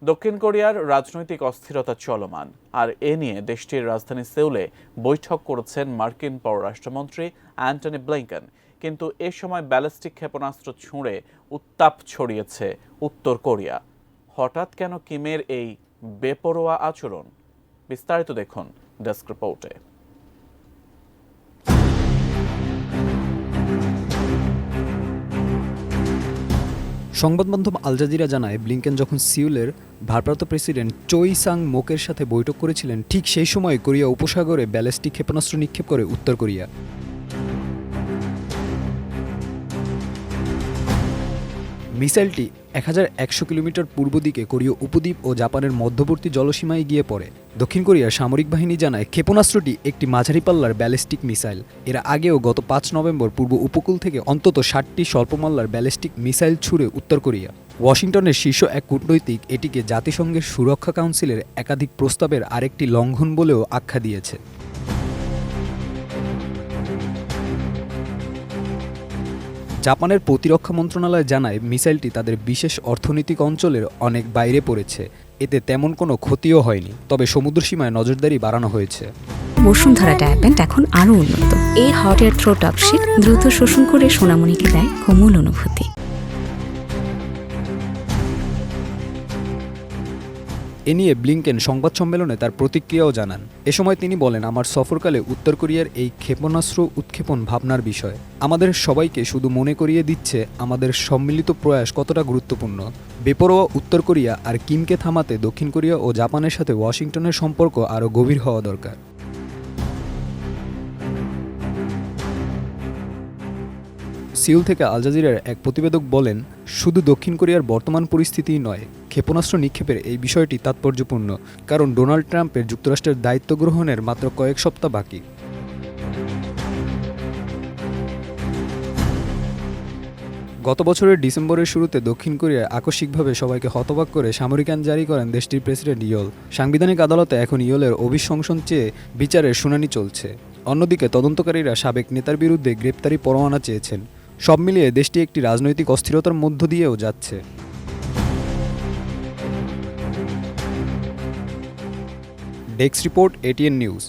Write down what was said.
দক্ষিণ কোরিয়ার রাজনৈতিক অস্থিরতা চলমান, আর এ নিয়ে দেশটির রাজধানী সেউলে বৈঠক করেছেন মার্কিন পররাষ্ট্রমন্ত্রী অ্যান্টনি ব্লিংকেন। কিন্তু এ সময় ব্যালিস্টিক ক্ষেপণাস্ত্র ছুঁড়ে উত্তাপ ছড়িয়েছে উত্তর কোরিয়া। হঠাৎ কেন কিমের এই বেপরোয়া আচরণ? বিস্তারিত দেখুন ডেস্ক রিপোর্টে। সংবাদ মাধ্যম আল জাজিরা জানায়, ব্লিংকেন যখন সিউলের ভারপ্রাপ্ত প্রেসিডেন্ট চোই সাং মোকের সাথে বৈঠক করেছিলেন, ঠিক সেই সময় কোরিয়া উপসাগরে ব্যালিস্টিক ক্ষেপণাস্ত্র নিক্ষেপ করে উত্তর কোরিয়া। মিসাইলটি 1100 কিলোমিটার পূর্ব দিকে কোরীয় উপদ্বীপ ও জাপানের মধ্যবর্তী জলসীমায় গিয়ে পড়ে। দক্ষিণ কোরিয়ার সামরিক বাহিনী জানায়, ক্ষেপণাস্ত্রটি একটি মাঝারি পাল্লার ব্যালিস্টিক মিসাইল। এর আগেও গত 5 নভেম্বর পূর্ব উপকূল থেকে অন্তত 60টি স্বল্পমাল্লার ব্যালিস্টিক মিসাইল ছুড়ে উত্তর কোরিয়া। ওয়াশিংটনের শীর্ষ এক কূটনৈতিক এটিকে জাতিসংঘের সুরক্ষা কাউন্সিলের একাধিক প্রস্তাবের আরেকটি লঙ্ঘন বলেও আখ্যা দিয়েছে। জাপানের প্রতিরক্ষা মন্ত্রণালয় জানায়, মিসাইলটি তাদের বিশেষ অর্থনৈতিক অঞ্চলের অনেক বাইরে পড়েছে। এতে তেমন কোনো ক্ষতিও হয়নি, তবে সমুদ্রসীমায় নজরদারি বাড়ানো হয়েছে। বসুন্ধরা ডায়াপেন্ট এখন আরও উন্নত। এই হট এয়ার থ্রো টপশিট দ্রুত শোষণ করে সোনামণিকে দেয় কোমল অনুভূতি। এ নিয়ে ব্লিংকেন সংবাদ সম্মেলনে তার প্রতিক্রিয়াও জানান। এ সময় তিনি বলেন, আমার সফরকালে উত্তর কোরিয়ার এই ক্ষেপণাস্ত্র উৎক্ষেপণ ভাবনার বিষয় আমাদের সবাইকে শুধু মনে করিয়ে দিচ্ছে আমাদের সম্মিলিত প্রয়াস কতটা গুরুত্বপূর্ণ। বেপরোয়া উত্তর কোরিয়া আর কিমকে থামাতে দক্ষিণ কোরিয়া ও জাপানের সাথে ওয়াশিংটনের সম্পর্ক আরও গভীর হওয়া দরকার। সিউল থেকে আল জাজিরার এক প্রতিবেদক বলেন, শুধু দক্ষিণ কোরিয়ার বর্তমান পরিস্থিতিই নয়, ক্ষেপণাস্ত্র নিক্ষেপের এই বিষয়টি তাৎপর্যপূর্ণ, কারণ ডোনাল্ড ট্রাম্পের যুক্তরাষ্ট্রের দায়িত্ব গ্রহণের মাত্র কয়েক সপ্তাহ বাকি। গত বছরের ডিসেম্বরের শুরুতে দক্ষিণ কোরিয়া আকস্মিকভাবে সবাইকে হতবাক করে সামরিক আইন জারি করেন দেশটির প্রেসিডেন্ট ইয়োল। সাংবিধানিক আদালতে এখন ইয়োলের অভিশংসন চেয়ে বিচারের শুনানি চলছে। অন্যদিকে তদন্তকারীরা সাবেক নেতার বিরুদ্ধে গ্রেপ্তারি পরোয়ানা চেয়েছেন। সব মিলিয়ে দেশটি একটি রাজনৈতিক অস্থিরতার মধ্য দিয়েও যাচ্ছে। Desk report, ATN news.